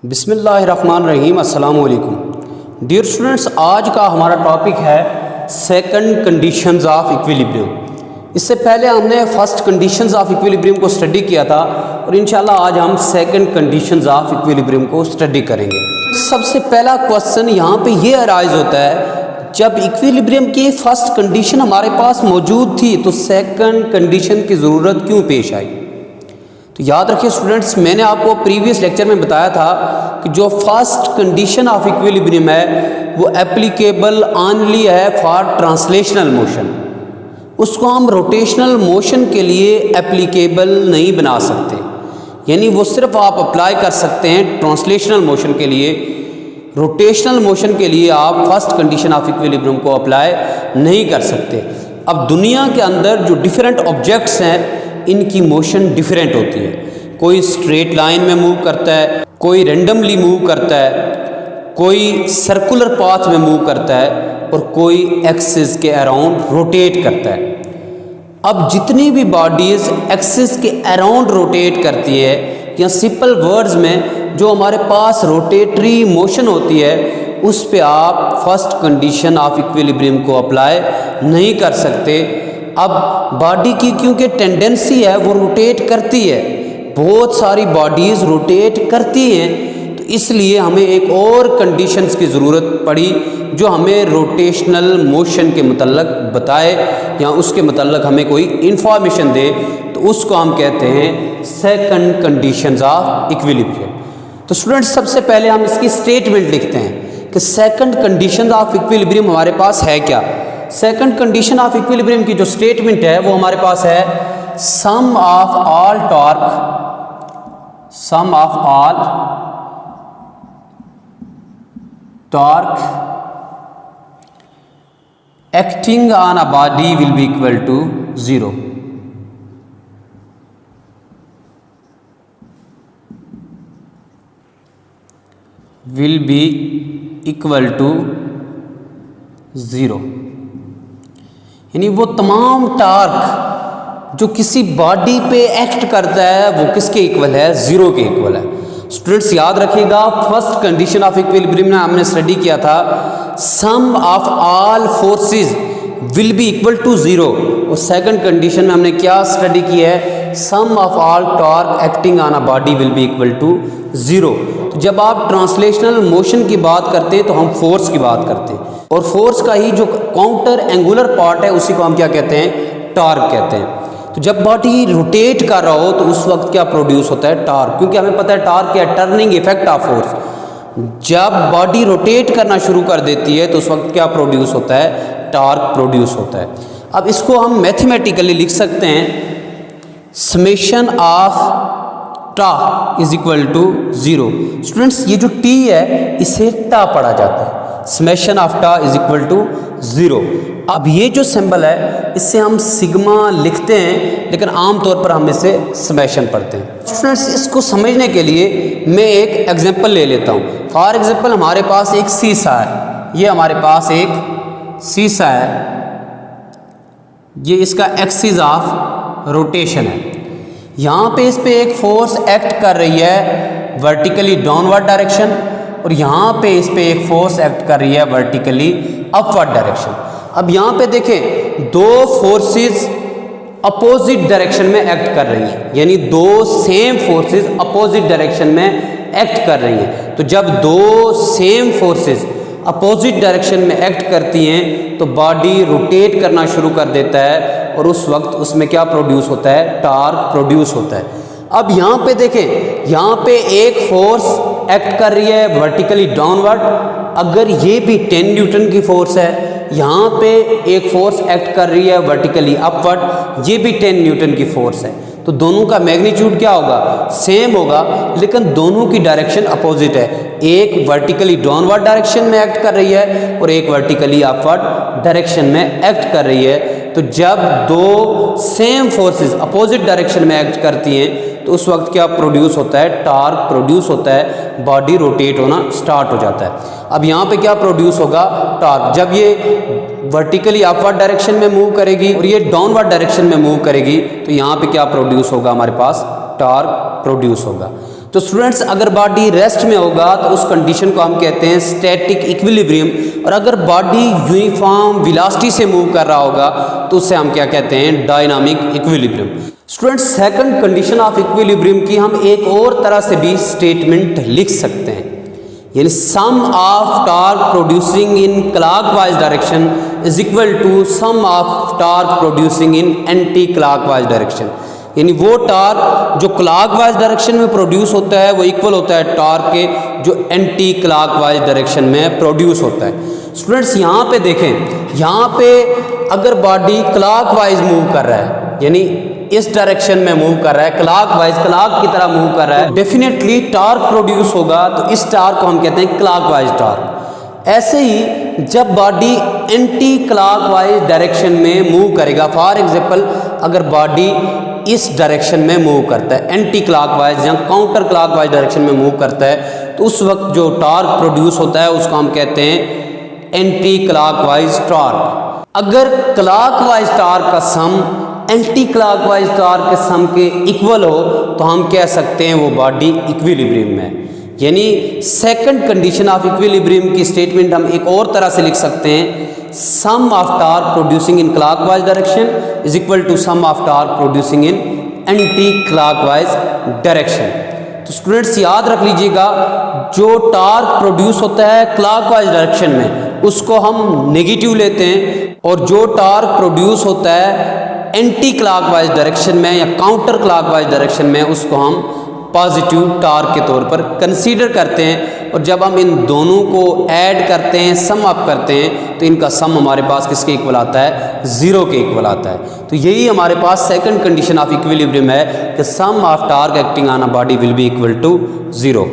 बिस्मिल्लाहिर्रहमानिर्रहीम अस्सलामु अलैकुम। डियर स्टूडेंट्स, आज का हमारा टॉपिक है सेकंड कंडीशंस ऑफ इक्विलिब्रियम। इससे पहले हमने फर्स्ट कंडीशंस ऑफ इक्विलिब्रियम को स्टडी किया था और इंशाल्लाह आज हम सेकंड कंडीशंस ऑफ इक्विलिब्रियम को स्टडी करेंगे। सबसे पहला क्वेश्चन यहाँ पे ये अराइज होता है, जब इक्विलिब्रियम की फर्स्ट कंडीशन हमारे पास मौजूद थी तो सेकंड कंडीशन की ज़रूरत क्यों पेश आई? तो याद रखिए स्टूडेंट्स, मैंने आपको प्रीवियस लेक्चर में बताया था कि जो फर्स्ट कंडीशन ऑफ इक्विलिब्रियम है वो एप्लीकेबल ओनली है फॉर ट्रांसलेशनल मोशन। उसको हम रोटेशनल मोशन के लिए एप्लीकेबल नहीं बना सकते, यानी वो सिर्फ आप अप्लाई कर सकते हैं ट्रांसलेशनल मोशन के लिए। रोटेशनल मोशन के लिए आप फर्स्ट कंडीशन ऑफ इक्विलिब्रियम को अप्लाई नहीं कर सकते। अब दुनिया के अंदर जो डिफरेंट ऑब्जेक्ट्स हैं इनकी मोशन डिफरेंट होती है। कोई स्ट्रेट लाइन में मूव करता है, कोई रेंडमली मूव करता है, कोई सर्कुलर पाथ में मूव करता है और कोई एक्सिस के अराउंड रोटेट करता है। अब जितनी भी बॉडीज़ एक्सिस के अराउंड रोटेट करती है या सिंपल वर्ड्स में जो हमारे पास रोटेटरी मोशन होती है उस पे आप फर्स्ट कंडीशन ऑफ इक्विलिब्रियम को अप्लाई नहीं कर सकते। अब बॉडी की क्योंकि टेंडेंसी है वो रोटेट करती है, बहुत सारी बॉडीज़ रोटेट करती हैं, तो इसलिए हमें एक और कंडीशंस की ज़रूरत पड़ी जो हमें रोटेशनल मोशन के मतलब बताए या उसके मतलब हमें कोई इंफॉर्मेशन दे, तो उसको हम कहते हैं सेकंड कंडीशंस ऑफ इक्विलिब्रियम। तो स्टूडेंट्स, सबसे पहले हम इसकी स्टेटमेंट लिखते हैं कि सेकंड कंडीशंस ऑफ इक्विलिब्रियम हमारे पास है क्या। सेकंड कंडीशन ऑफ इक्विलिब्रियम की जो स्टेटमेंट है वो हमारे पास है sum of all torque acting on a body will be equal to 0। Will be equal to 0, यानी वो तमाम टार्क जो किसी बॉडी पे एक्ट करता है वो किसके इक्वल है? 0 के इक्वल है। स्टूडेंट्स याद रखिएगा, फर्स्ट कंडीशन ऑफ इक्विलिब्रियम में हमने स्टडी किया था sum of all forces will be equal to 0, और सेकंड कंडीशन में हमने क्या स्टडी की है? Sum of all torque acting on a body will be equal to 0। तो जब आप ट्रांसलेशनल मोशन की बात करते हैं तो हम फोर्स की बात करते हैं, और फोर्स का ही जो काउंटर एंगुलर पार्ट है उसी को हम क्या कहते हैं? टॉर्क कहते हैं। तो जब बॉडी रोटेट कर रहा हो तो उस वक्त क्या प्रोड्यूस होता है? टॉर्क, क्योंकि हमें पता है टॉर्क क्या है? Turning effect of force. जब बॉडी रोटेट करना शुरू कर देती है तो उस वक्त क्या प्रोड्यूस होता है? टॉर्क प्रोड्यूस होता है। अब इसको हम मैथमेटिकली लिख सकते हैं, समेशन ऑफ टा इज इक्वल टू 0। स्टूडेंट्स, ये जो टी है इसे टा पढ़ा जाता है, समेशन ऑफ टा इज इक्वल टू 0। अब ये जो सिंबल है इससे हम सिग्मा लिखते हैं, लेकिन आमतौर पर हम इसे समेशन पढ़ते हैं। स्टूडेंट्स, इसको समझने के लिए मैं एक एग्जांपल ले लेता हूँ। फॉर एग्जांपल, हमारे पास एक सीसा है, ये हमारे पास एक सीसा है, ये इसका एक्सिस ऑफ रोटेशन है। यहाँ पे इस पे एक फोर्स एक्ट कर रही है वर्टिकली डाउनवर्ड डायरेक्शन, और यहाँ पे इस पे एक फोर्स एक्ट कर रही है वर्टिकली अपवर्ड डायरेक्शन। अब यहाँ पे देखें, दो फोर्सेस अपोजिट डायरेक्शन में एक्ट कर रही हैं, यानी दो सेम फोर्सेस अपोजिट डायरेक्शन में एक्ट कर रही हैं। तो जब दो सेम फोर्सेस अपोजिट डायरेक्शन में एक्ट करती हैं तो बॉडी रोटेट करना शुरू कर देता है, और उस वक्त उसमें क्या प्रोड्यूस होता है? टॉर्क प्रोड्यूस होता है। अब यहाँ पे देखें, यहाँ पे एक फोर्स एक्ट कर रही है वर्टिकली डाउनवर्ड, अगर ये भी 10 न्यूटन की फोर्स है, यहाँ पे एक फोर्स एक्ट कर रही है वर्टिकली अपवर्ड, ये भी 10 न्यूटन की फोर्स है, तो दोनों का मैग्नीट्यूड क्या होगा? सेम होगा, लेकिन दोनों की डायरेक्शन अपोजिट है। एक वर्टिकली डाउनवर्ड डायरेक्शन में एक्ट कर रही है और एक वर्टिकली अपवर्ड डायरेक्शन में एक्ट कर रही है। तो जब दो सेम फोर्सेस अपोजिट डायरेक्शन में एक्ट करती हैं तो उस वक्त क्या प्रोड्यूस होता है? टॉर्क प्रोड्यूस होता है, बॉडी रोटेट होना स्टार्ट हो जाता है। अब यहाँ पे क्या प्रोड्यूस होगा? टॉर्क। जब ये वर्टिकली अपवर्ड डायरेक्शन में मूव करेगी और ये डाउनवर्ड डायरेक्शन में मूव करेगी तो यहाँ पे क्या प्रोड्यूस होगा? हमारे पास टॉर्क प्रोड्यूस होगा। तो स्टूडेंट्स अगर बॉडी रेस्ट में होगा तो उस कंडीशन को हम कहते हैं स्टैटिक इक्विलिब्रियम, और अगर बॉडी यूनिफॉर्म वेलोसिटी से मूव कर रहा होगा तो उससे हम क्या कहते हैं, dynamic equilibrium. Students second condition of equilibrium की हम एक और तरह से भी स्टेटमेंट लिख सकते हैं, यानी sum of torque producing in clockwise direction is equal to sum of torque producing in anticlockwise clockwise, यानी वो टॉर्क जो क्लॉकवाइज डायरेक्शन में प्रोड्यूस होता है वो इक्वल होता है टॉर्क के जो एंटी क्लॉकवाइज डायरेक्शन में प्रोड्यूस होता है। स्टूडेंट्स यहाँ पे देखें, यहाँ पे अगर बॉडी क्लॉकवाइज मूव कर रहा है, यानी इस डायरेक्शन में मूव कर रहा है, क्लॉकवाइज क्लॉक की तरह मूव कर रहा है, डेफिनेटली टॉर्क प्रोड्यूस होगा, तो इस टॉर्क को हम कहते हैं क्लॉकवाइज टॉर्क। ऐसे ही जब बॉडी एंटी क्लॉकवाइज डायरेक्शन में मूव करेगा, फॉर एग्जांपल अगर बॉडी इस डायरेक्शन में मूव करता है, एंटी क्लॉकवाइज या काउंटर क्लॉकवाइज डायरेक्शन में मूव करता है, तो उस वक्त जो टॉर्क प्रोड्यूस होता है उसको हम कहते हैं एंटी क्लॉकवाइज टॉर्क। अगर क्लॉकवाइज टॉर्क का सम एंटी क्लॉकवाइज टॉर्क के सम के इक्वल हो तो हम कह सकते हैं वो बॉडी इक्विलिब्रियम में, यानी सेकंड कंडीशन ऑफ इक्विलिब्रियम की स्टेटमेंट हम एक और तरह से लिख सकते हैं, sum of torque producing in clockwise direction is equal to sum of torque producing in anticlockwise clockwise. तो स्टूडेंट्स याद रख लीजिएगा, जो टॉर्क प्रोड्यूस होता है क्लॉकवाइज डायरेक्शन में उसको हम नेगेटिव लेते हैं, और जो टॉर्क प्रोड्यूस होता है एंटी क्लॉकवाइज डायरेक्शन में या काउंटर क्लॉकवाइज डायरेक्शन में उसको हम पॉजिटिव टॉर्क के तौर पर कंसीडर करते हैं। और जब हम इन दोनों को ऐड करते हैं, सम अप करते हैं, तो इनका सम हमारे पास किसके इक्वल आता है, 0 के इक्वल आता है। तो यही हमारे पास सेकंड कंडीशन ऑफ इक्विलिब्रियम है कि sum of torque acting on a body will be equal to 0।